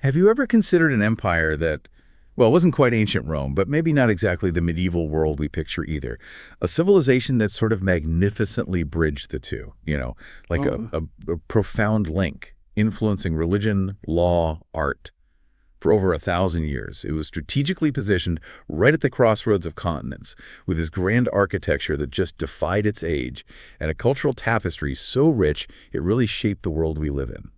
Have you ever considered an empire that, well, it wasn't quite ancient Rome, but maybe not exactly the medieval world we picture either? A civilization that sort of magnificently bridged the two, like a profound link, influencing religion, law, art. For over 1,000 years, it was strategically positioned right at the crossroads of continents, with this grand architecture that just defied its age, and a cultural tapestry so rich it really shaped the world we live in.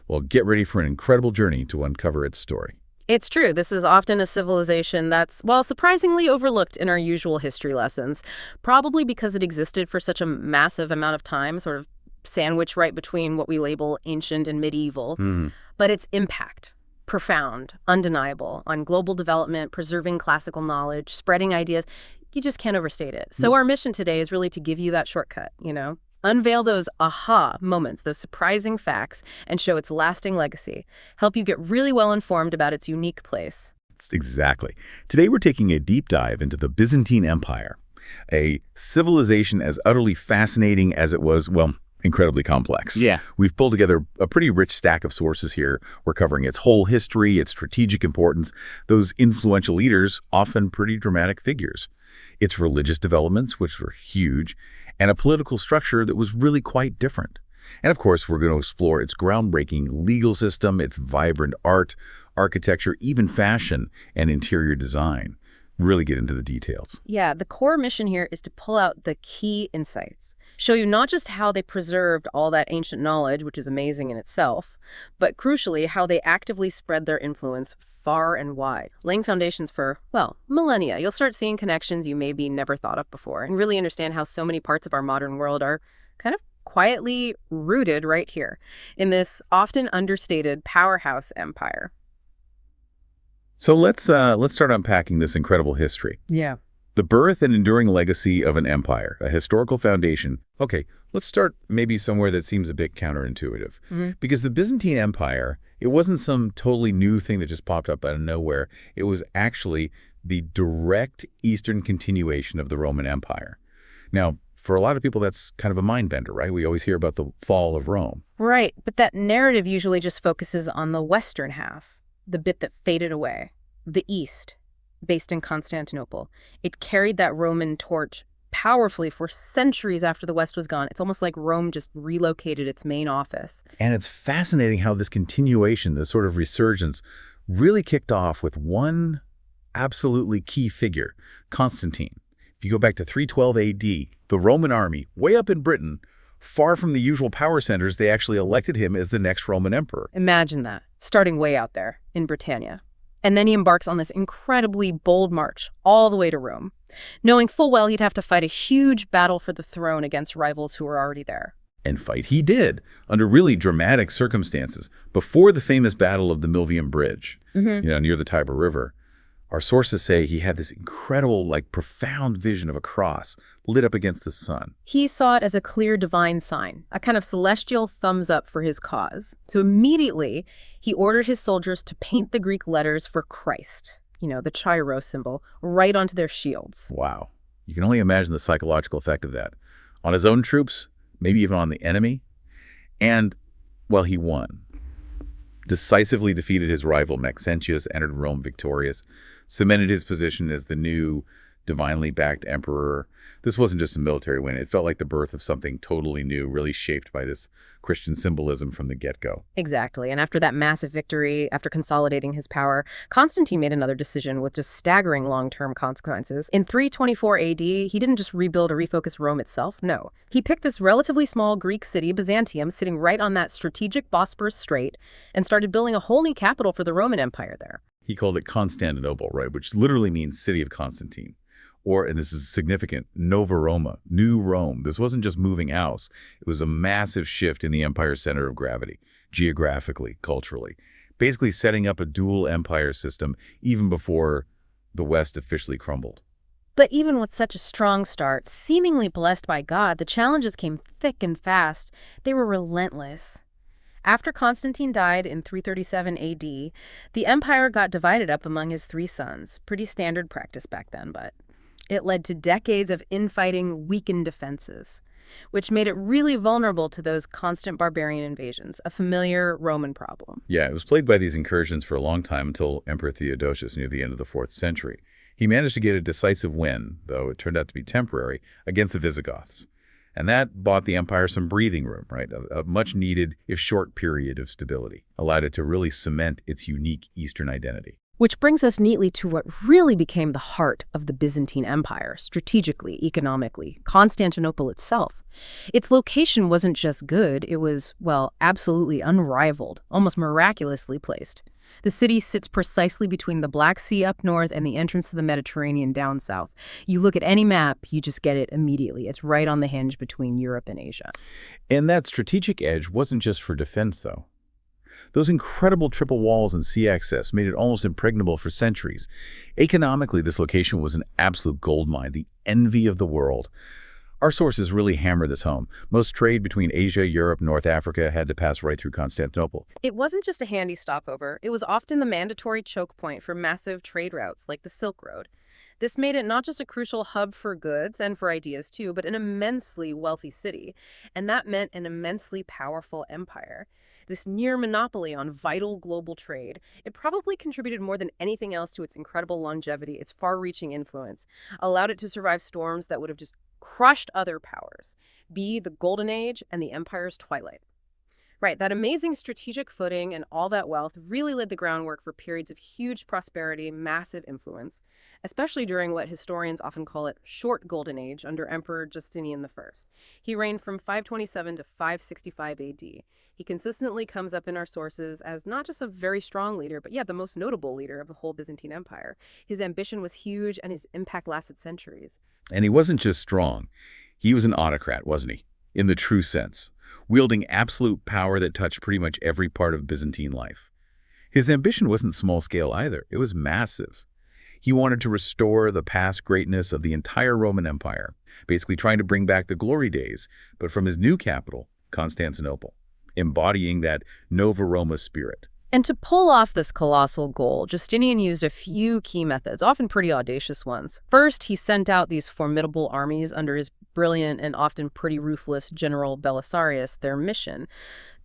Well, get ready for an incredible journey to uncover its story. It's true. This is often a civilization that's, well, surprisingly overlooked in our usual history lessons, probably because it existed for such a massive amount of time, sort of sandwiched right between what we label ancient and medieval. But its impact, profound, undeniable, on global development, preserving classical knowledge, spreading ideas, you just can't overstate it. So our mission today is really to give you that shortcut, Unveil those aha moments, those surprising facts, and show its lasting legacy. Help you get really well informed about its unique place. Exactly. Today we're taking a deep dive into the Byzantine Empire, a civilization as utterly fascinating as it was, well, incredibly complex. Yeah. We've pulled together a pretty rich stack of sources here. We're covering its whole history, its strategic importance, those influential leaders, often pretty dramatic figures, its religious developments, which were huge, and a political structure that was really quite different. And of course, we're going to explore its groundbreaking legal system, its vibrant art, architecture, even fashion and interior design. Really get into the details. Yeah, the core mission here is to pull out the key insights, show you not just how they preserved all that ancient knowledge, which is amazing in itself, but crucially, how they actively spread their influence far and wide, laying foundations for, well, millennia. You'll start seeing connections you maybe never thought of before and really understand how so many parts of our modern world are kind of quietly rooted right here in this often understated powerhouse empire. So let's start unpacking this incredible history. Yeah. The birth and enduring legacy of an empire, a historical foundation. Okay, let's start maybe somewhere that seems a bit counterintuitive. Because the Byzantine Empire, it wasn't some totally new thing that just popped up out of nowhere. It was actually the direct Eastern continuation of the Roman Empire. Now, for a lot of people, that's kind of a mind bender, right? We always hear about the fall of Rome. Right, but that narrative usually just focuses on the Western half, the bit that faded away, the East, based in Constantinople. It carried that Roman torch powerfully for centuries after the West was gone. It's almost like Rome just relocated its main office. And it's fascinating how this continuation, this sort of resurgence, really kicked off with one absolutely key figure, Constantine. If you go back to 312 AD, the Roman army, way up in Britain, far from the usual power centers, they actually elected him as the next Roman emperor. Imagine that, starting way out there in Britannia. And then he embarks on this incredibly bold march all the way to Rome, knowing full well he'd have to fight a huge battle for the throne against rivals who were already there. And fight he did, under really dramatic circumstances, before the famous Battle of the Milvian Bridge, near the Tiber River. Our sources say he had this incredible, profound vision of a cross lit up against the sun. He saw it as a clear divine sign, a kind of celestial thumbs up for his cause. So immediately, he ordered his soldiers to paint the Greek letters for Christ, the Chi-Rho symbol, right onto their shields. Wow. You can only imagine the psychological effect of that. On his own troops, maybe even on the enemy. And, well, he won. Decisively defeated his rival Maxentius, entered Rome victorious, cemented his position as the new divinely backed emperor. This wasn't just a military win. It felt like the birth of something totally new, really shaped by this Christian symbolism from the get-go. Exactly. And after that massive victory, after consolidating his power, Constantine made another decision with just staggering long-term consequences. In 324 AD, he didn't just rebuild or refocus Rome itself. No. He picked this relatively small Greek city, Byzantium, sitting right on that strategic Bosporus Strait, and started building a whole new capital for the Roman Empire there. He called it Constantinople, right, which literally means city of Constantine. Or, and this is significant, Nova Roma, New Rome. This wasn't just moving house. It was a massive shift in the empire's center of gravity, geographically, culturally, basically setting up a dual empire system even before the West officially crumbled. But even with such a strong start, seemingly blessed by God, the challenges came thick and fast. They were relentless. After Constantine died in 337 AD, the empire got divided up among his three sons. Pretty standard practice back then, but it led to decades of infighting, weakened defenses. which made it really vulnerable to those constant barbarian invasions, a familiar Roman problem. Yeah, it was plagued by these incursions for a long time until Emperor Theodosius near the end of the 4th century. He managed to get a decisive win, though it turned out to be temporary, against the Visigoths. And that bought the empire some breathing room, right? A much needed, if short, period of stability, allowed it to really cement its unique Eastern identity. Which brings us neatly to what really became the heart of the Byzantine Empire, strategically, economically, Constantinople itself. Its location wasn't just good, it was, well, absolutely unrivaled, almost miraculously placed. The city sits precisely between the Black Sea up north and the entrance to the Mediterranean down south. You look at any map, you just get it immediately. It's right on the hinge between Europe and Asia. And that strategic edge wasn't just for defense, though. Those incredible triple walls and sea access made it almost impregnable for centuries. Economically, this location was an absolute goldmine, the envy of the world. Our sources really hammer this home. Most trade between Asia, Europe, North Africa had to pass right through Constantinople. It wasn't just a handy stopover. It was often the mandatory choke point for massive trade routes like the Silk Road. This made it not just a crucial hub for goods and for ideas too, but an immensely wealthy city. And that meant an immensely powerful empire. This near monopoly on vital global trade, it probably contributed more than anything else to its incredible longevity, its far-reaching influence, allowed it to survive storms that would have just crushed other powers, be the Golden Age and the empire's twilight. Right, that amazing strategic footing and all that wealth really laid the groundwork for periods of huge prosperity, massive influence, especially during what historians often call it short Golden Age under Emperor Justinian I. He reigned from 527 to 565 AD. He consistently comes up in our sources as not just a very strong leader, but the most notable leader of the whole Byzantine Empire. His ambition was huge and his impact lasted centuries. And he wasn't just strong. He was an autocrat, wasn't he? In the true sense, wielding absolute power that touched pretty much every part of Byzantine life. His ambition wasn't small-scale either. It was massive. He wanted to restore the past greatness of the entire Roman Empire, basically trying to bring back the glory days, but from his new capital, Constantinople, embodying that Nova Roma spirit. And to pull off this colossal goal, Justinian used a few key methods, often pretty audacious ones. First, he sent out these formidable armies under his brilliant and often pretty ruthless General Belisarius. Their mission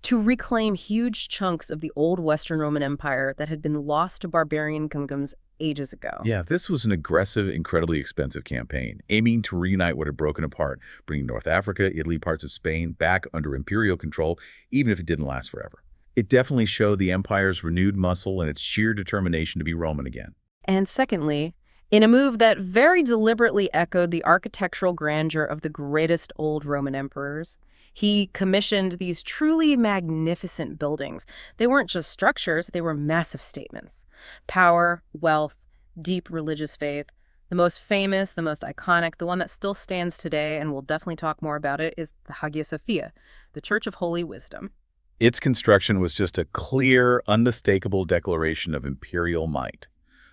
to reclaim huge chunks of the old Western Roman Empire that had been lost to barbarian kingdoms ages ago. Yeah, this was an aggressive, incredibly expensive campaign, aiming to reunite what had broken apart, bringing North Africa, Italy, parts of Spain back under imperial control, even if it didn't last forever. It definitely showed the empire's renewed muscle and its sheer determination to be Roman again. And secondly, in a move that very deliberately echoed the architectural grandeur of the greatest old Roman emperors, he commissioned these truly magnificent buildings. They weren't just structures, they were massive statements. Power, wealth, deep religious faith. The most famous, the most iconic, the one that still stands today, and we'll definitely talk more about it, is the Hagia Sophia, the Church of Holy Wisdom. Its construction was just a clear, unmistakable declaration of imperial might,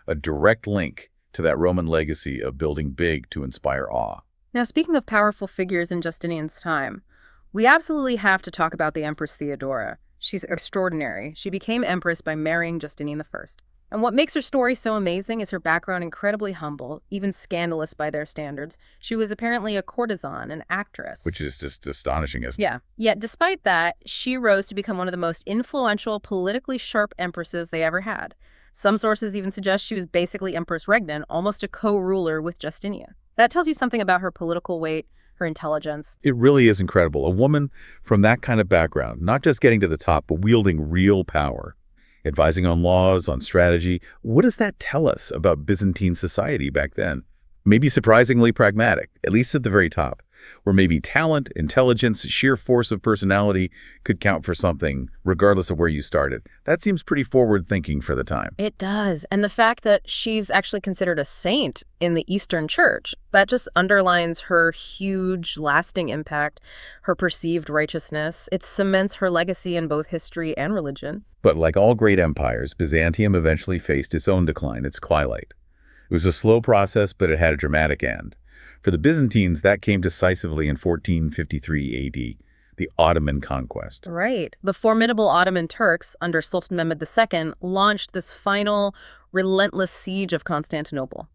a direct link to that Roman legacy of building big to inspire awe. Now, speaking of powerful figures in Justinian's time, we absolutely have to talk about the Empress Theodora. She's extraordinary. She became empress by marrying Justinian I. And what makes her story so amazing is her background incredibly humble, even scandalous by their standards. She was apparently a courtesan, an actress. Which is just astonishing, isn't it? Yeah. Yet despite that, she rose to become one of the most influential, politically sharp empresses they ever had. Some sources even suggest she was basically Empress Regnant, almost a co-ruler with Justinian. That tells you something about her political weight, her intelligence. It really is incredible. A woman from that kind of background, not just getting to the top, but wielding real power, advising on laws, on strategy. What does that tell us about Byzantine society back then? Maybe surprisingly pragmatic, at least at the very top, where maybe talent, intelligence, sheer force of personality could count for something, regardless of where you started. That seems pretty forward-thinking for the time. It does. And the fact that she's actually considered a saint in the Eastern Church, that just underlines her huge, lasting impact, her perceived righteousness. It cements her legacy in both history and religion. But like all great empires, Byzantium eventually faced its own decline, its twilight. It was a slow process, but it had a dramatic end. For the Byzantines, that came decisively in 1453 AD, the Ottoman conquest. Right. The formidable Ottoman Turks, under Sultan Mehmed II, launched this final, relentless siege of Constantinople.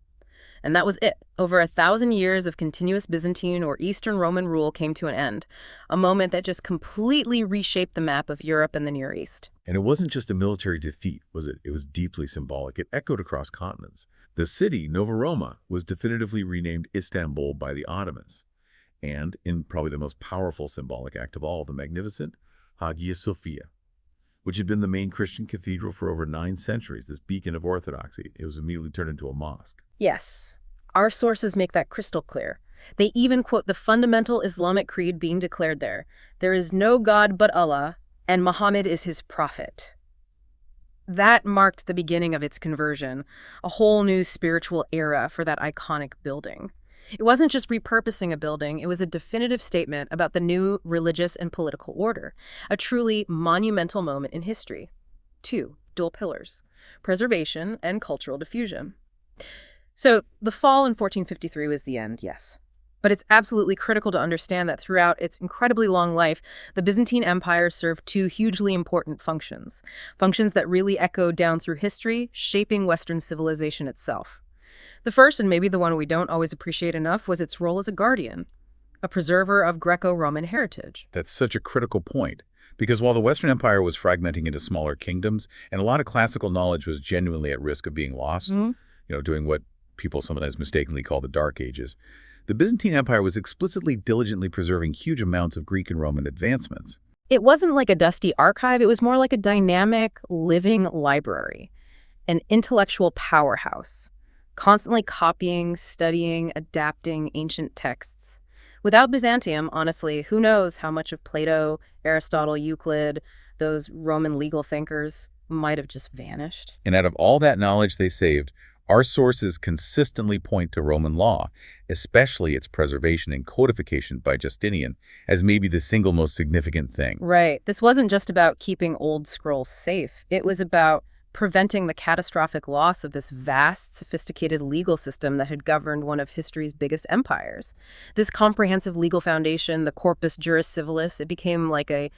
And that was it. Over 1,000 years of continuous Byzantine or Eastern Roman rule came to an end, a moment that just completely reshaped the map of Europe and the Near East. And it wasn't just a military defeat, was it? It was deeply symbolic. It echoed across continents. The city, Nova Roma, was definitively renamed Istanbul by the Ottomans. And, in probably the most powerful symbolic act of all, the magnificent Hagia Sophia, which had been the main Christian cathedral for over 9 centuries, this beacon of orthodoxy. It was immediately turned into a mosque. Yes, our sources make that crystal clear. They even quote the fundamental Islamic creed being declared there. There is no God but Allah, and Muhammad is his prophet. That marked the beginning of its conversion, a whole new spiritual era for that iconic building. It wasn't just repurposing a building, it was a definitive statement about the new religious and political order, a truly monumental moment in history. 2. Dual pillars: preservation and cultural diffusion. So, the fall in 1453 was the end, yes. But it's absolutely critical to understand that throughout its incredibly long life, the Byzantine Empire served 2 hugely important functions that really echoed down through history, shaping Western civilization itself. The first, and maybe the one we don't always appreciate enough, was its role as a guardian, a preserver of Greco-Roman heritage. That's such a critical point, because while the Western Empire was fragmenting into smaller kingdoms, and a lot of classical knowledge was genuinely at risk of being lost, doing what people sometimes mistakenly call the Dark Ages, the Byzantine Empire was explicitly diligently preserving huge amounts of Greek and Roman advancements. It wasn't like a dusty archive, it was more like a dynamic, living library, an intellectual powerhouse, constantly copying, studying, adapting ancient texts. Without Byzantium, honestly, who knows how much of Plato, Aristotle, Euclid, those Roman legal thinkers might have just vanished. And out of all that knowledge they saved, our sources consistently point to Roman law, especially its preservation and codification by Justinian, as maybe the single most significant thing. Right. This wasn't just about keeping old scrolls safe. It was about preventing the catastrophic loss of this vast, sophisticated legal system that had governed one of history's biggest empires. This comprehensive legal foundation, the corpus juris civilis, it became like a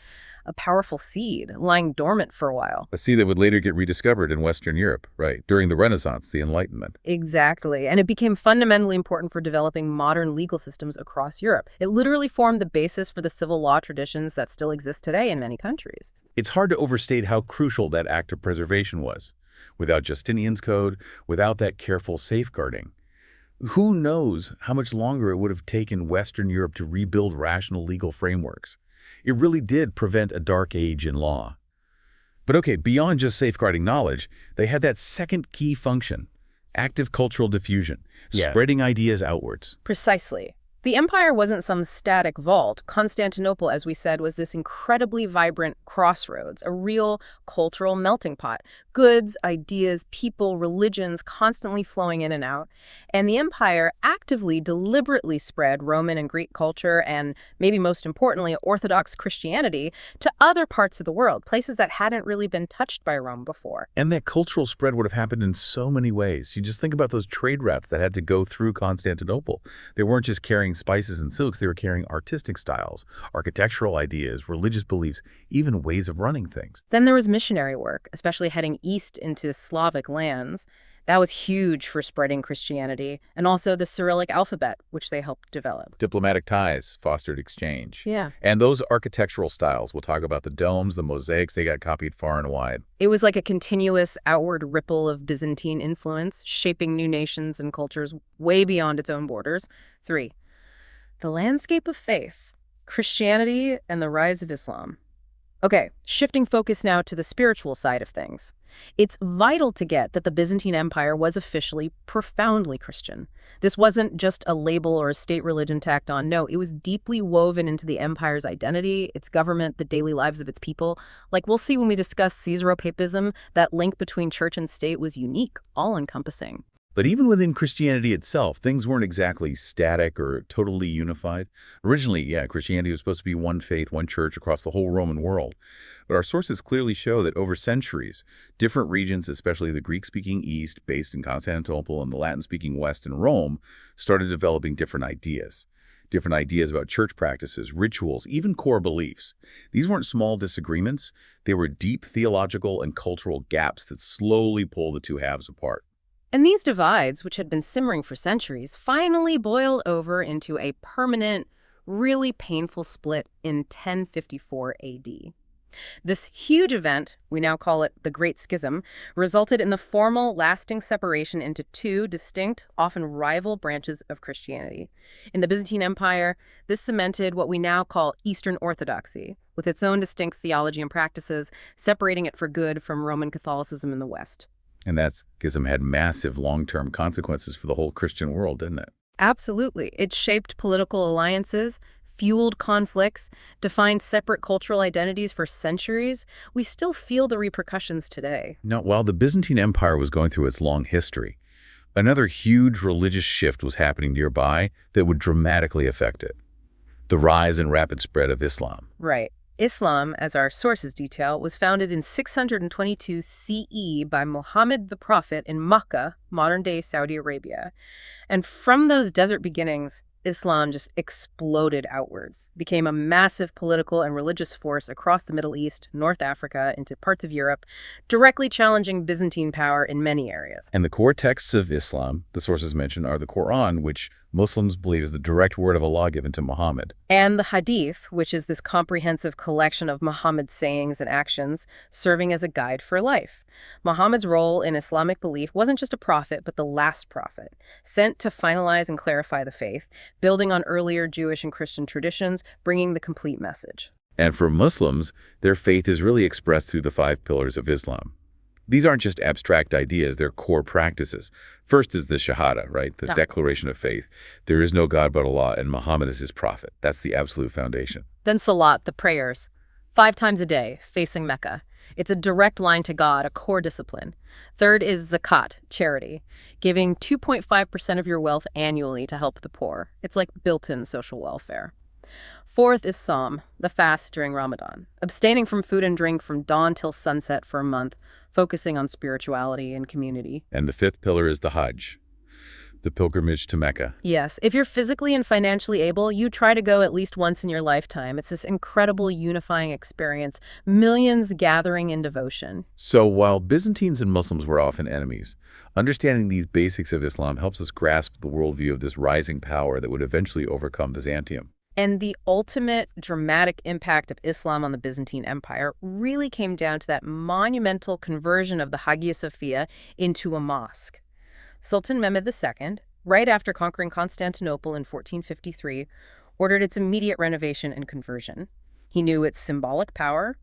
powerful seed lying dormant for a while. A seed that would later get rediscovered in Western Europe, right, during the Renaissance, the Enlightenment. Exactly. And it became fundamentally important for developing modern legal systems across Europe. It literally formed the basis for the civil law traditions that still exist today in many countries. It's hard to overstate how crucial that act of preservation was. Without Justinian's code, without that careful safeguarding, who knows how much longer it would have taken Western Europe to rebuild rational legal frameworks. It really did prevent a dark age in law. But okay, beyond just safeguarding knowledge, they had that second key function, active cultural diffusion, spreading ideas outwards. Precisely. The empire wasn't some static vault. Constantinople, as we said, was this incredibly vibrant crossroads, a real cultural melting pot. Goods, ideas, people, religions constantly flowing in and out. And the empire actively, deliberately spread Roman and Greek culture and, maybe most importantly, Orthodox Christianity to other parts of the world, places that hadn't really been touched by Rome before. And that cultural spread would have happened in so many ways. You just think about those trade routes that had to go through Constantinople. They weren't just carrying spices and silks, they were carrying artistic styles, architectural ideas, religious beliefs, even ways of running things. Then there was missionary work, especially heading east into Slavic lands. That was huge for spreading Christianity, and also the Cyrillic alphabet, which they helped develop. Diplomatic ties fostered exchange. Yeah. And those architectural styles, we'll talk about the domes, the mosaics, they got copied far and wide. It was like a continuous outward ripple of Byzantine influence, shaping new nations and cultures way beyond its own borders. 3. The landscape of faith, Christianity, and the rise of Islam. Okay, shifting focus now to the spiritual side of things. It's vital to get that the Byzantine Empire was officially profoundly Christian. This wasn't just a label or a state religion tacked on. No, it was deeply woven into the empire's identity, its government, the daily lives of its people. Like we'll see when we discuss Caesaropapism, that link between church and state was unique, all-encompassing. But even within Christianity itself, things weren't exactly static or totally unified. Originally, Christianity was supposed to be one faith, one church across the whole Roman world. But our sources clearly show that over centuries, different regions, especially the Greek-speaking East, based in Constantinople, and the Latin-speaking West in Rome, started developing different ideas. Different ideas about church practices, rituals, even core beliefs. These weren't small disagreements. They were deep theological and cultural gaps that slowly pull the two halves apart. And these divides, which had been simmering for centuries, finally boiled over into a permanent, really painful split in 1054 AD. This huge event, we now call it the Great Schism, resulted in the formal, lasting separation into two distinct, often rival branches of Christianity. In the Byzantine Empire, this cemented what we now call Eastern Orthodoxy, with its own distinct theology and practices, separating it for good from Roman Catholicism in the West. And that schism had massive long-term consequences for the whole Christian world, didn't it? Absolutely. It shaped political alliances, fueled conflicts, defined separate cultural identities for centuries. We still feel the repercussions today. Now, while the Byzantine Empire was going through its long history, another huge religious shift was happening nearby that would dramatically affect it: the rise and rapid spread of Islam. Right. Islam, as our sources detail, was founded in 622 CE by Muhammad the Prophet in Makkah, modern-day Saudi Arabia. And from those desert beginnings, Islam just exploded outwards, became a massive political and religious force across the Middle East, North Africa, into parts of Europe, directly challenging Byzantine power in many areas. And the core texts of Islam, the sources mentioned, are the Quran, which Muslims believe is the direct word of Allah given to Muhammad, and the Hadith, which is this comprehensive collection of Muhammad's sayings and actions, serving as a guide for life. Muhammad's role in Islamic belief wasn't just a prophet, but the last prophet, sent to finalize and clarify the faith, building on earlier Jewish and Christian traditions, bringing the complete message. And for Muslims, their faith is really expressed through the 5 pillars of Islam. These aren't just abstract ideas, they're core practices. First is the Shahada, right? The declaration of faith. There is no God but Allah, and Muhammad is his prophet. That's the absolute foundation. Then Salat, the prayers, 5 times a day, facing Mecca. It's a direct line to God, a core discipline. Third is Zakat, charity, giving 2.5% of your wealth annually to help the poor. It's like built-in social welfare. Fourth is Psalm, the fast during Ramadan, abstaining from food and drink from dawn till sunset for a month, focusing on spirituality and community. And the 5th pillar is the Hajj, the pilgrimage to Mecca. Yes, if you're physically and financially able, you try to go at least once in your lifetime. It's this incredible unifying experience, millions gathering in devotion. So while Byzantines and Muslims were often enemies, understanding these basics of Islam helps us grasp the worldview of this rising power that would eventually overcome Byzantium. And the ultimate dramatic impact of Islam on the Byzantine Empire really came down to that monumental conversion of the Hagia Sophia into a mosque. Sultan Mehmed II, right after conquering Constantinople in 1453, ordered its immediate renovation and conversion. He knew its symbolic power.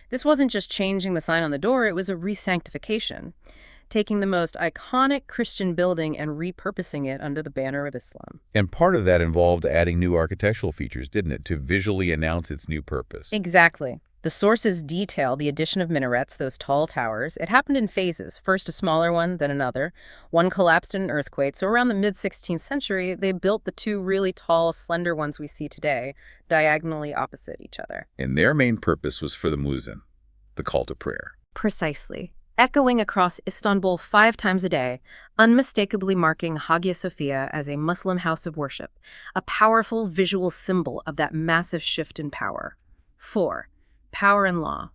This wasn't just changing the sign on the door, it was a re-sanctification, taking the most iconic Christian building and repurposing it under the banner of Islam. And part of that involved adding new architectural features, didn't it, to visually announce its new purpose? Exactly. The sources detail the addition of minarets, those tall towers. It happened in phases, first a smaller one, then another. One collapsed in an earthquake, so around the mid-16th century, they built the 2 really tall, slender ones we see today, diagonally opposite each other. And their main purpose was for the muezzin, the call to prayer. Precisely. Echoing across Istanbul 5 times a day, unmistakably marking Hagia Sophia as a Muslim house of worship, a powerful visual symbol of that massive shift in power. 4. Power and law.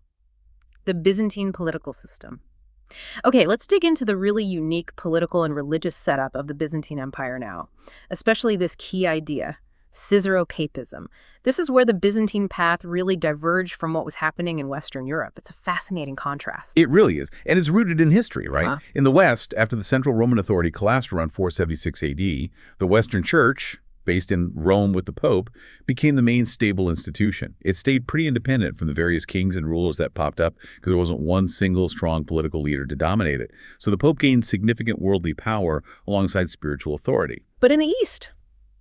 The Byzantine political system. Okay, let's dig into the really unique political and religious setup of the Byzantine Empire now, especially this key idea, Caesaro-Papism. This is where the Byzantine path really diverged from what was happening in Western Europe. It's a fascinating contrast. It really is. And it's rooted in history, right? In the West, after the central Roman authority collapsed around 476 AD, the Western Church, based in Rome with the Pope, became the main stable institution. It stayed pretty independent from the various kings and rulers that popped up because there wasn't one single strong political leader to dominate it. So the Pope gained significant worldly power alongside spiritual authority. But in the East,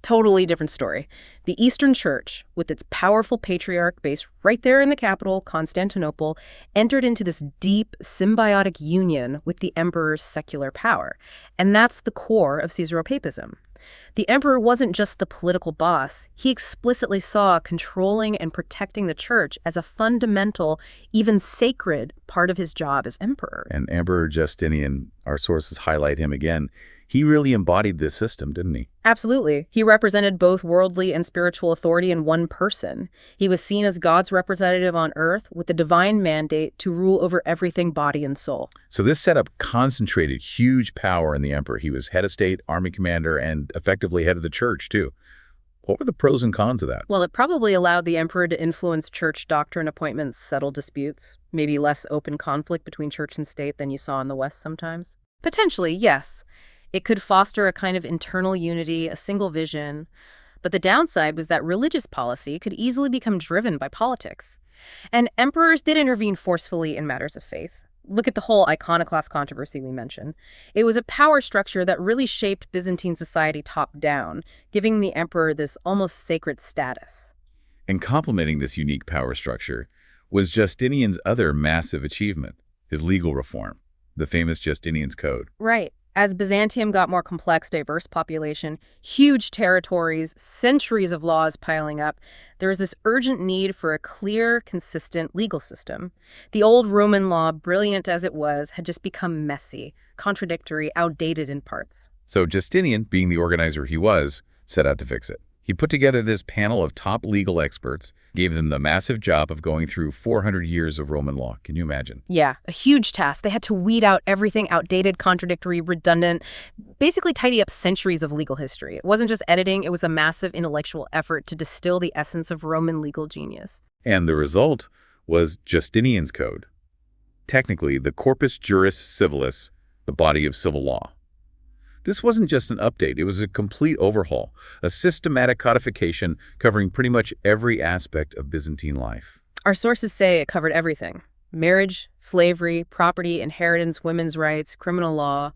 totally different story. The Eastern Church, with its powerful patriarch based right there in the capital, Constantinople, entered into this deep symbiotic union with the emperor's secular power. And that's the core of Caesaro-Papism. The emperor wasn't just the political boss. He explicitly saw controlling and protecting the church as a fundamental, even sacred, part of his job as emperor. And Emperor Justinian, our sources highlight him again. He really embodied this system, didn't he? Absolutely. He represented both worldly and spiritual authority in one person. He was seen as God's representative on earth with the divine mandate to rule over everything body and soul. So this setup concentrated huge power in the emperor. He was head of state, army commander, and effectively head of the church, too. What were the pros and cons of that? Well, it probably allowed the emperor to influence church doctrine appointments, settle disputes, maybe less open conflict between church and state than you saw in the West sometimes. Potentially, yes. It could foster a kind of internal unity, a single vision. But the downside was that religious policy could easily become driven by politics. And emperors did intervene forcefully in matters of faith. Look at the whole iconoclast controversy we mentioned. It was a power structure that really shaped Byzantine society top-down, giving the emperor this almost sacred status. And complementing this unique power structure was Justinian's other massive achievement, his legal reform, the famous Justinian's Code. Right. As Byzantium got more complex, diverse population, huge territories, centuries of laws piling up, there was this urgent need for a clear, consistent legal system. The old Roman law, brilliant as it was, had just become messy, contradictory, outdated in parts. So Justinian, being the organizer he was, set out to fix it. He put together this panel of top legal experts, gave them the massive job of going through 400 years of Roman law. Can you imagine? Yeah, a huge task. They had to weed out everything outdated, contradictory, redundant, basically tidy up centuries of legal history. It wasn't just editing, it was a massive intellectual effort to distill the essence of Roman legal genius. And the result was Justinian's Code. Technically, the Corpus Juris Civilis, the body of civil law. This wasn't just an update, it was a complete overhaul, a systematic codification covering pretty much every aspect of Byzantine life. Our sources say it covered everything. Marriage, slavery, property, inheritance, women's rights, criminal law,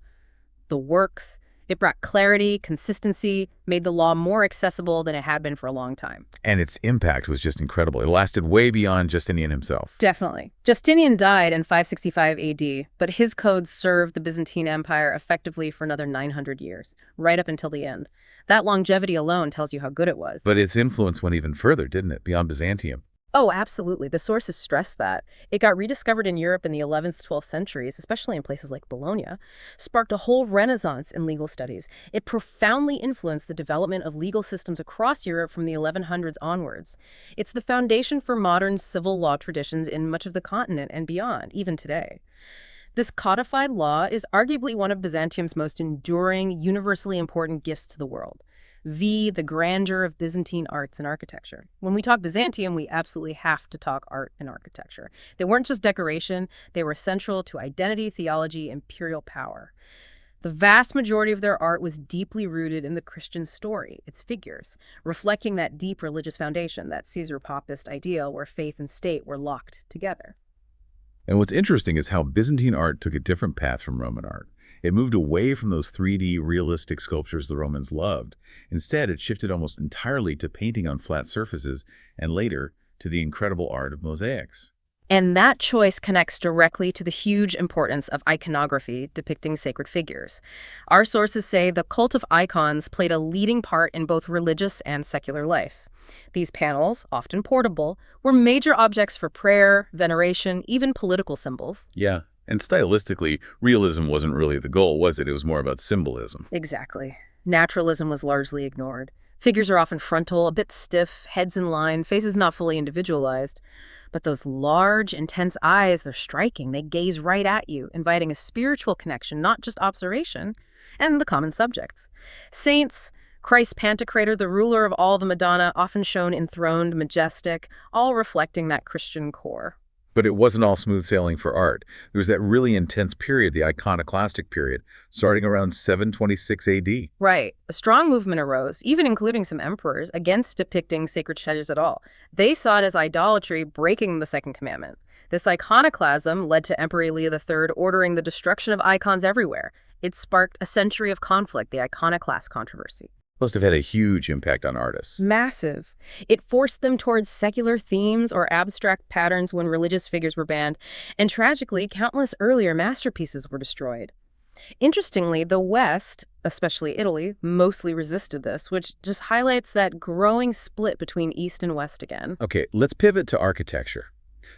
the works. It brought clarity, consistency, made the law more accessible than it had been for a long time. And its impact was just incredible. It lasted way beyond Justinian himself. Definitely. Justinian died in 565 AD, but his codes served the Byzantine Empire effectively for another 900 years, right up until the end. That longevity alone tells you how good it was. But its influence went even further, didn't it, beyond Byzantium? Oh, absolutely. The sources stress that. It got rediscovered in Europe in the 11th, 12th centuries, especially in places like Bologna, sparked a whole renaissance in legal studies. It profoundly influenced the development of legal systems across Europe from the 1100s onwards. It's the foundation for modern civil law traditions in much of the continent and beyond, even today. This codified law is arguably one of Byzantium's most enduring, universally important gifts to the world. The grandeur of Byzantine arts and architecture. When we talk Byzantium, we absolutely have to talk art and architecture. They weren't just decoration, they were central to identity, theology, imperial power. The vast majority of their art was deeply rooted in the Christian story, its figures, reflecting that deep religious foundation, that Caesar-Papist ideal where faith and state were locked together. And what's interesting is how Byzantine art took a different path from Roman art. It moved away from those 3D realistic sculptures the Romans loved. Instead, it shifted almost entirely to painting on flat surfaces and later to the incredible art of mosaics. And that choice connects directly to the huge importance of iconography depicting sacred figures. Our sources say the cult of icons played a leading part in both religious and secular life. These panels, often portable, were major objects for prayer, veneration, even political symbols. Yeah. And stylistically, realism wasn't really the goal, was it? It was more about symbolism. Exactly. Naturalism was largely ignored. Figures are often frontal, a bit stiff, heads in line, faces not fully individualized. But those large, intense eyes, they're striking. They gaze right at you, inviting a spiritual connection, not just observation, and the common subjects. Saints, Christ Pantocrator, the ruler of all the Madonna, often shown enthroned, majestic, all reflecting that Christian core. But it wasn't all smooth sailing for art. There was that really intense period, the iconoclastic period, starting around 726 AD. Right. A strong movement arose, even including some emperors, against depicting sacred treasures at all. They saw it as idolatry, breaking the second commandment. This iconoclasm led to Emperor Leo III ordering the destruction of icons everywhere. It sparked a century of conflict, the iconoclast controversy. Must have had a huge impact on artists. Massive. It forced them towards secular themes or abstract patterns when religious figures were banned, and tragically, countless earlier masterpieces were destroyed. Interestingly, the West, especially Italy, mostly resisted this, which just highlights that growing split between East and West again. Okay, let's pivot to architecture.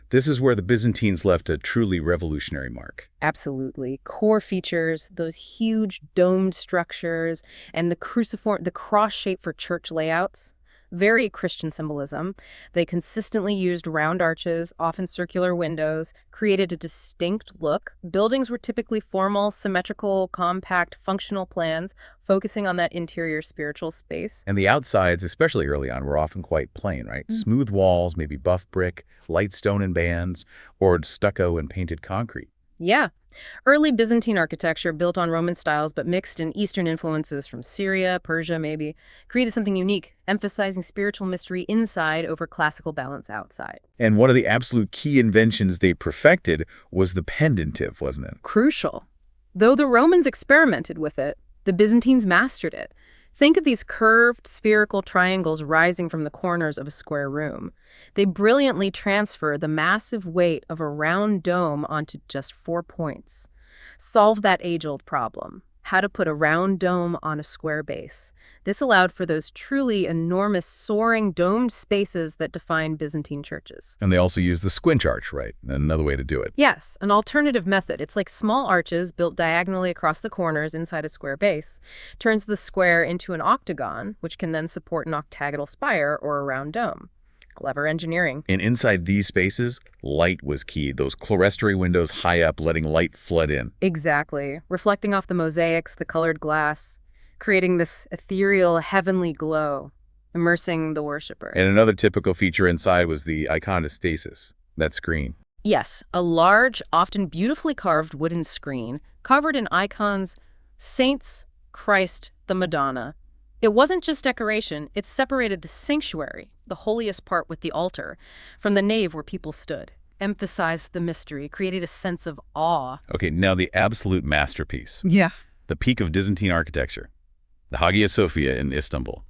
This is where the Byzantines left a truly revolutionary mark. Absolutely. Core features, those huge domed structures, and the cross shape for church layouts. Very Christian symbolism. They consistently used round arches, often circular windows, created a distinct look. Buildings were typically formal, symmetrical, compact, functional plans, focusing on that interior spiritual space. And the outsides, especially early on, were often quite plain, right? Smooth walls, maybe buff brick, light stone and bands, or stucco and painted concrete. Yeah. Early Byzantine architecture built on Roman styles but mixed in Eastern influences from Syria, Persia maybe, created something unique, emphasizing spiritual mystery inside over classical balance outside. And one of the absolute key inventions they perfected was the pendentive, wasn't it? Crucial. Though the Romans experimented with it, the Byzantines mastered it. Think of these curved, spherical triangles rising from the corners of a square room. They brilliantly transfer the massive weight of a round dome onto just 4 points. Solve that age-old problem: how to put a round dome on a square base. This allowed for those truly enormous, soaring, domed spaces that define Byzantine churches. And they also used the squinch arch, right? Another way to do it. Yes, an alternative method. It's like small arches built diagonally across the corners inside a square base. Turns the square into an octagon, which can then support an octagonal spire or a round dome. Clever engineering. And inside these spaces, light was key. Those clerestory windows high up, letting light flood in. Exactly. Reflecting off the mosaics, the colored glass, creating this ethereal, heavenly glow, immersing the worshiper. And another typical feature inside was the iconostasis, that screen. Yes, a large, often beautifully carved wooden screen covered in icons, saints, Christ, the Madonna. It wasn't just decoration, it separated the sanctuary, the holiest part with the altar, from the nave where people stood, emphasized the mystery, created a sense of awe. Okay, now the absolute masterpiece. Yeah. The peak of Byzantine architecture. The Hagia Sophia in Istanbul,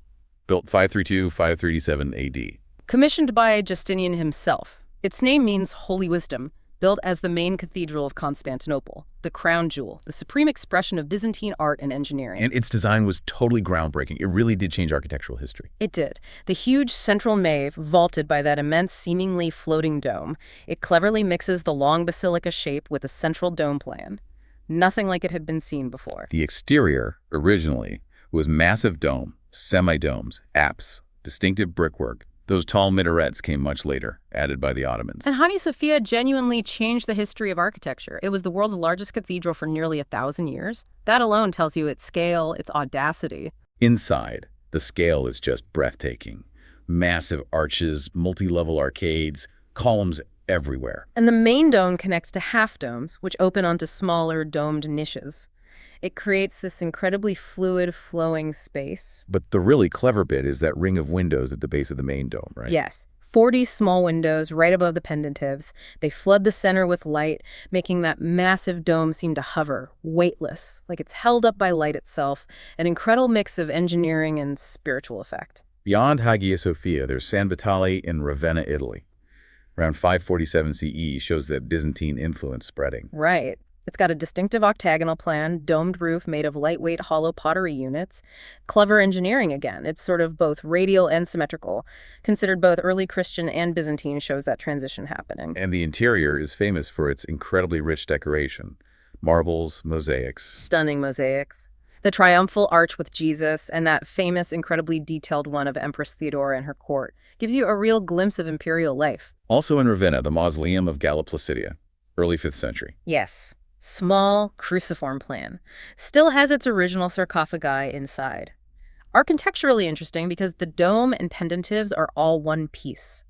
built 532-537 AD. Commissioned by Justinian himself. Its name means holy wisdom, built as the main cathedral of Constantinople, the crown jewel, the supreme expression of Byzantine art and engineering. And its design was totally groundbreaking. It really did change architectural history. It did. The huge central nave, vaulted by that immense, seemingly floating dome, it cleverly mixes the long basilica shape with a central dome plan. Nothing like it had been seen before. The exterior, originally, was massive dome, semi-domes, apse, distinctive brickwork. Those tall minarets came much later, added by the Ottomans. And Hagia Sophia genuinely changed the history of architecture. It was the world's largest cathedral for nearly 1,000 years. That alone tells you its scale, its audacity. Inside, the scale is just breathtaking. Massive arches, multi-level arcades, columns everywhere. And the main dome connects to half domes, which open onto smaller domed niches. It creates this incredibly fluid, flowing space. But the really clever bit is that ring of windows at the base of the main dome, right? Yes. 40 small windows right above the pendentives. They flood the center with light, making that massive dome seem to hover, weightless, like it's held up by light itself. An incredible mix of engineering and spiritual effect. Beyond Hagia Sophia, there's San Vitale in Ravenna, Italy. Around 547 CE shows that Byzantine influence spreading. Right. It's got a distinctive octagonal plan, domed roof made of lightweight hollow pottery units. Clever engineering again. It's sort of both radial and symmetrical. Considered both early Christian and Byzantine shows that transition happening. And the interior is famous for its incredibly rich decoration. Marbles, mosaics. Stunning mosaics. The triumphal arch with Jesus and that famous, incredibly detailed one of Empress Theodora and her court gives you a real glimpse of imperial life. Also in Ravenna, the Mausoleum of Galla Placidia, early 5th century. Yes. Small, cruciform plan. Still has its original sarcophagi inside. Architecturally interesting because the dome and pendentives are all one piece.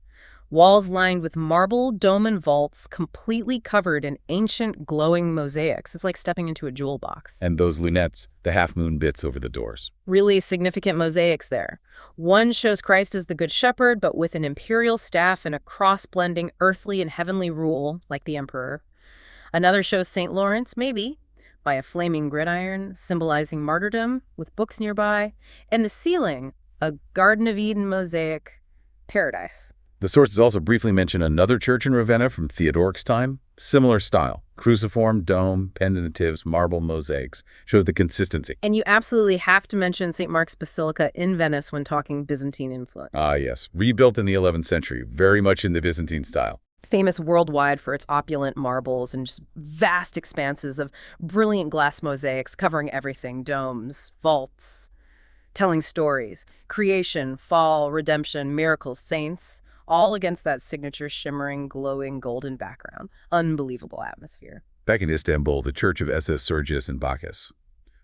Walls lined with marble, dome, and vaults, completely covered in ancient, glowing mosaics. It's like stepping into a jewel box. And those lunettes, the half-moon bits over the doors. Really significant mosaics there. One shows Christ as the Good Shepherd, but with an imperial staff and a cross-blending earthly and heavenly rule, like the emperor. Another shows St. Lawrence, maybe, by a flaming gridiron, symbolizing martyrdom, with books nearby. And the ceiling, a Garden of Eden mosaic paradise. The sources also briefly mention another church in Ravenna from Theodoric's time. Similar style. Cruciform, dome, pendentives, marble mosaics. Shows the consistency. And you absolutely have to mention St. Mark's Basilica in Venice when talking Byzantine influence. Ah, yes. Rebuilt in the 11th century, very much in the Byzantine style. famous worldwide for its opulent marbles and just vast expanses of brilliant glass mosaics covering everything, domes, vaults, telling stories, creation, fall, redemption, miracles, saints, all against that signature shimmering, glowing golden background. Unbelievable atmosphere. Back in Istanbul, the Church of SS Sergius and Bacchus,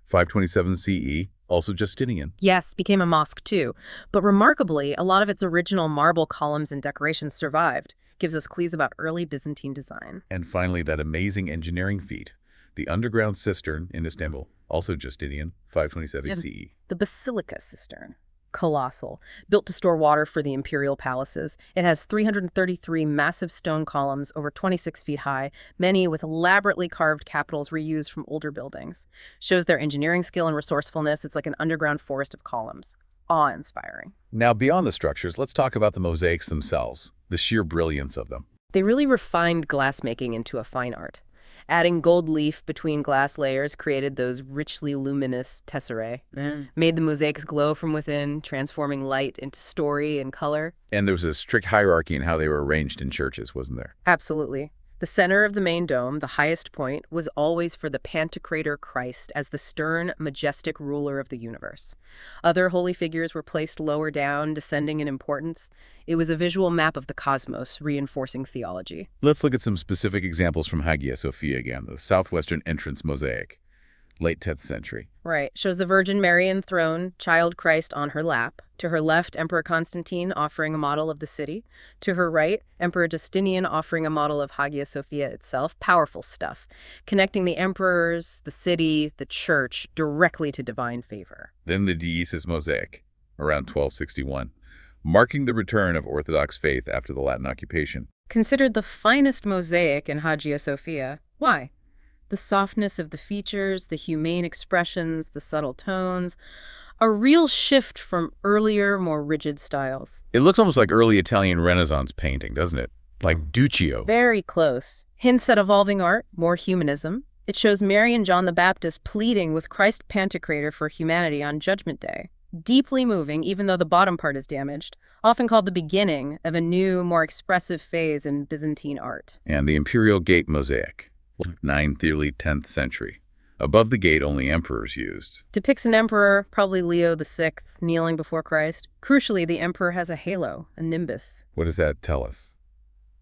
527 CE, also Justinian. Yes, became a mosque too. But remarkably, a lot of its original marble columns and decorations survived. Gives us clues about early Byzantine design. And finally, that amazing engineering feat, the underground cistern in Istanbul, also Justinian, 527 CE. The Basilica Cistern. Colossal. Built to store water for the imperial palaces. It has 333 massive stone columns over 26 feet high, many with elaborately carved capitals reused from older buildings. Shows their engineering skill and resourcefulness. It's like an underground forest of columns. Awe-inspiring. Now, beyond the structures, let's talk about the mosaics themselves, the sheer brilliance of them. They really refined glassmaking into a fine art. Adding gold leaf between glass layers created those richly luminous tesserae, made the mosaics glow from within, transforming light into story and color. And there was a strict hierarchy in how they were arranged in churches, wasn't there? Absolutely. The center of the main dome, the highest point, was always for the Pantocrator Christ as the stern, majestic ruler of the universe. Other holy figures were placed lower down, descending in importance. It was a visual map of the cosmos, reinforcing theology. Let's look at some specific examples from Hagia Sophia again, the southwestern entrance mosaic, late 10th century. Right. Shows the Virgin Mary enthroned, child Christ on her lap. To her left, Emperor Constantine offering a model of the city. To her right, Emperor Justinian offering a model of Hagia Sophia itself. Powerful stuff. Connecting the emperors, the city, the church directly to divine favor. Then the Deesis mosaic, around 1261, marking the return of Orthodox faith after the Latin occupation. Considered the finest mosaic in Hagia Sophia. Why? The softness of the features, the humane expressions, the subtle tones. A real shift from earlier, more rigid styles. It looks almost like early Italian Renaissance painting, doesn't it? Like Duccio. Very close. Hints at evolving art, more humanism. It shows Mary and John the Baptist pleading with Christ Pantocrator for humanity on Judgment Day. Deeply moving, even though the bottom part is damaged. Often called the beginning of a new, more expressive phase in Byzantine art. And the Imperial Gate mosaic, 9th, early 10th century. Above the gate, only emperors used. Depicts an emperor, probably Leo VI, kneeling before Christ. Crucially, the emperor has a halo, a nimbus. What does that tell us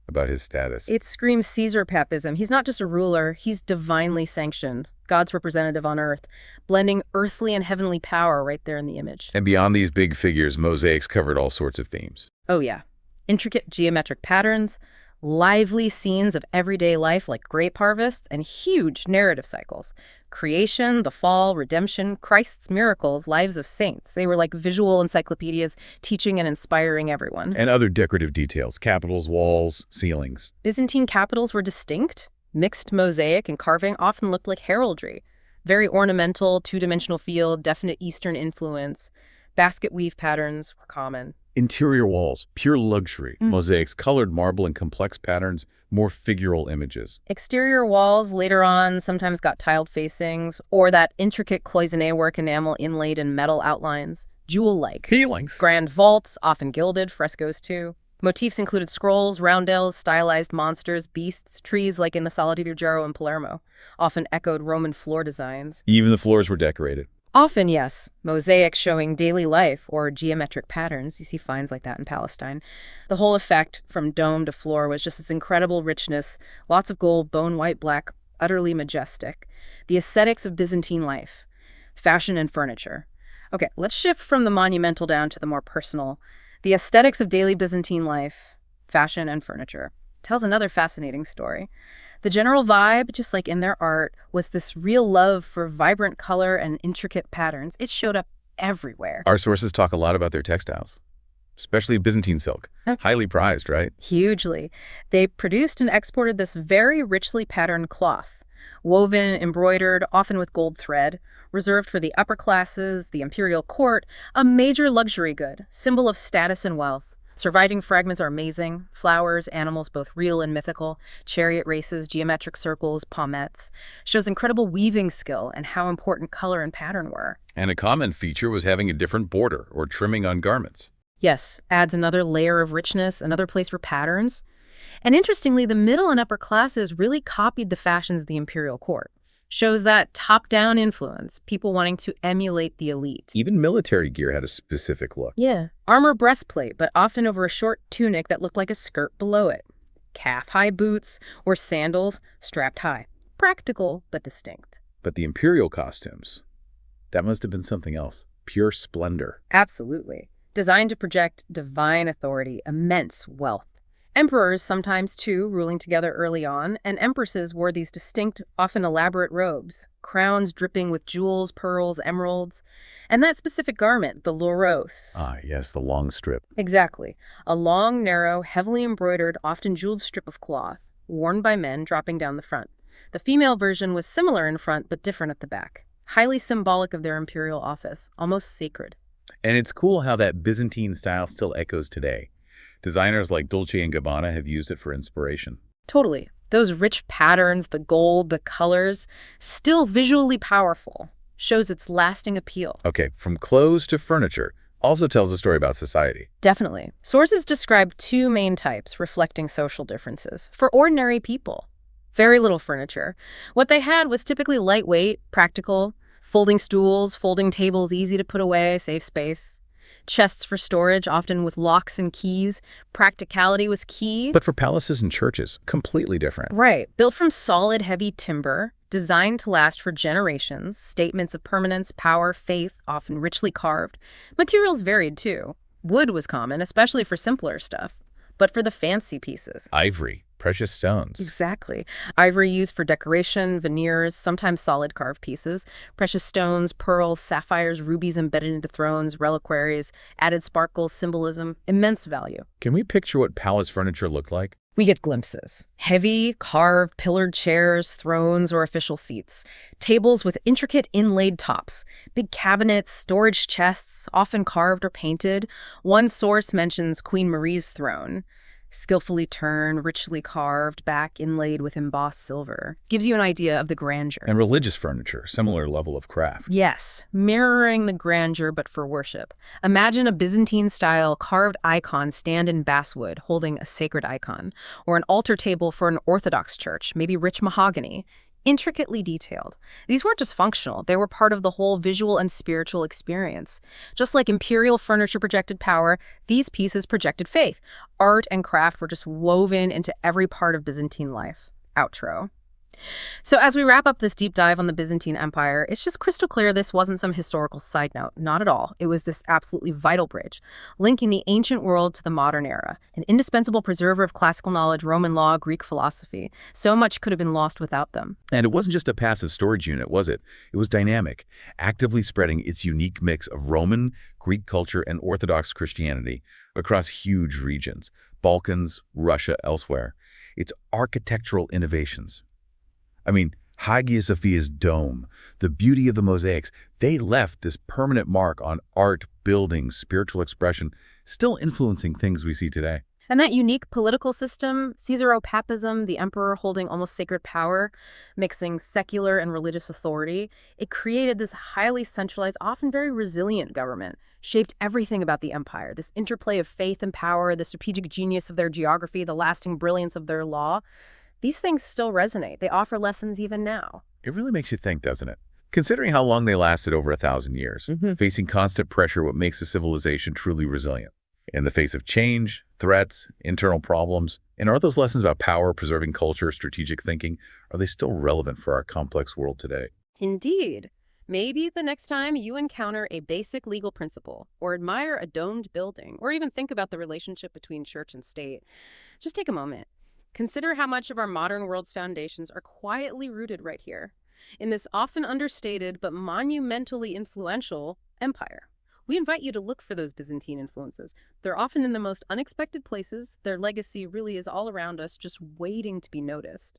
about his status? It screams Caesar papism. He's not just a ruler, he's divinely sanctioned, God's representative on earth, blending earthly and heavenly power right there in the image. And beyond these big figures, mosaics covered all sorts of themes. Oh yeah. Intricate geometric patterns, lively scenes of everyday life like grape harvests, and huge narrative cycles. Creation, the fall, redemption, Christ's miracles, lives of saints. They were like visual encyclopedias, teaching and inspiring everyone. And other decorative details, capitals, walls, ceilings. Byzantine capitals were distinct. Mixed mosaic and carving often looked like heraldry. Very ornamental, two-dimensional feel, definite Eastern influence. Basket weave patterns were common. Interior walls, pure luxury. Mosaics, colored marble and complex patterns, more figural images. Exterior walls later on sometimes got tiled facings, or that intricate cloisonné work enamel inlaid in metal outlines. Jewel-like. Ceilings. Grand vaults, often gilded, frescoes too. Motifs included scrolls, roundels, stylized monsters, beasts, trees like in the Sala di Ruggiero in Palermo. Often echoed Roman floor designs. Even the floors were decorated. Often, yes, mosaics showing daily life or geometric patterns. You see finds like that in Palestine. The whole effect, from dome to floor, was just this incredible richness, lots of gold, bone white, black, utterly majestic. The aesthetics of Byzantine life, fashion and furniture. Okay, let's shift from the monumental down to the more personal. The aesthetics of daily Byzantine life, fashion and furniture. Tells another fascinating story. The general vibe, just like in their art, was this real love for vibrant color and intricate patterns. It showed up everywhere. Our sources talk a lot about their textiles, especially Byzantine silk. Highly prized, right? Hugely. They produced and exported this very richly patterned cloth, woven, embroidered, often with gold thread, reserved for the upper classes, the imperial court, a major luxury good, symbol of status and wealth. Surviving fragments are amazing. Flowers, animals, both real and mythical, chariot races, geometric circles, pommettes. Shows incredible weaving skill and how important color and pattern were. And a common feature was having a different border or trimming on garments. Yes, adds another layer of richness, another place for patterns. And interestingly, the middle and upper classes really copied the fashions of the imperial court. Shows that top-down influence, people wanting to emulate the elite. Even military gear had a specific look. Yeah. Armor breastplate, but often over a short tunic that looked like a skirt below it. Calf-high boots or sandals strapped high. Practical, but distinct. But the imperial costumes, that must have been something else. Pure splendor. Absolutely. Designed to project divine authority, immense wealth. Emperors sometimes, too, ruling together early on, and empresses wore these distinct, often elaborate robes, crowns dripping with jewels, pearls, emeralds, and that specific garment, the loros. Ah, yes, the long strip. Exactly. A long, narrow, heavily embroidered, often jeweled strip of cloth, worn by men dropping down the front. The female version was similar in front, but different at the back. Highly symbolic of their imperial office, almost sacred. And it's cool how that Byzantine style still echoes today. Designers like Dolce & Gabbana have used it for inspiration. Totally. Those rich patterns, the gold, the colors, still visually powerful. Shows its lasting appeal. Okay, from clothes to furniture, also tells a story about society. Definitely. Sources describe two main types reflecting social differences. For ordinary people, very little furniture. What they had was typically lightweight, practical, folding stools, folding tables easy to put away, save space. Chests for storage, often with locks and keys. Practicality was key. But for palaces and churches, completely different. Right. Built from solid, heavy timber, designed to last for generations, statements of permanence, power, faith, often richly carved. Materials varied, too. Wood was common, especially for simpler stuff. But for the fancy pieces. Ivory, precious stones. Exactly. Ivory used for decoration, veneers, sometimes solid carved pieces, precious stones, pearls, sapphires, rubies embedded into thrones, reliquaries, added sparkle, symbolism, immense value. Can we picture what palace furniture looked like? We get glimpses. Heavy, carved, pillared chairs, thrones, or official seats. Tables with intricate inlaid tops. Big cabinets, storage chests, often carved or painted. One source mentions Queen Marie's throne. Skillfully turned, richly carved, back inlaid with embossed silver. Gives you an idea of the grandeur. And religious furniture, similar level of craft. Yes, mirroring the grandeur but for worship. Imagine a Byzantine-style carved icon stand in basswood holding a sacred icon, or an altar table for an Orthodox church, maybe rich mahogany. Intricately detailed. These weren't just functional, they were part of the whole visual and spiritual experience. Just like imperial furniture projected power, these pieces projected faith. Art and craft were just woven into every part of Byzantine life. Outro. So as we wrap up this deep dive on the Byzantine Empire, it's just crystal clear this wasn't some historical side note. Not at all. It was this absolutely vital bridge, linking the ancient world to the modern era, an indispensable preserver of classical knowledge, Roman law, Greek philosophy. So much could have been lost without them. And it wasn't just a passive storage unit, was it? It was dynamic, actively spreading its unique mix of Roman, Greek culture, and Orthodox Christianity across huge regions, Balkans, Russia, elsewhere. Its architectural innovations. I mean, Hagia Sophia's dome, the beauty of the mosaics, they left this permanent mark on art, buildings, spiritual expression, still influencing things we see today. And that unique political system, Caesaropapism, the emperor holding almost sacred power, mixing secular and religious authority, it created this highly centralized, often very resilient government, shaped everything about the empire, this interplay of faith and power, the strategic genius of their geography, the lasting brilliance of their law. These things still resonate. They offer lessons even now. It really makes you think, doesn't it? Considering how long they lasted over 1,000 years, facing constant pressure, what makes a civilization truly resilient? In the face of change, threats, internal problems, and are those lessons about power, preserving culture, strategic thinking, are they still relevant for our complex world today? Indeed. Maybe the next time you encounter a basic legal principle, or admire a domed building, or even think about the relationship between church and state, just take a moment. Consider how much of our modern world's foundations are quietly rooted right here, in this often understated but monumentally influential empire. We invite you to look for those Byzantine influences. They're often in the most unexpected places. Their legacy really is all around us, just waiting to be noticed.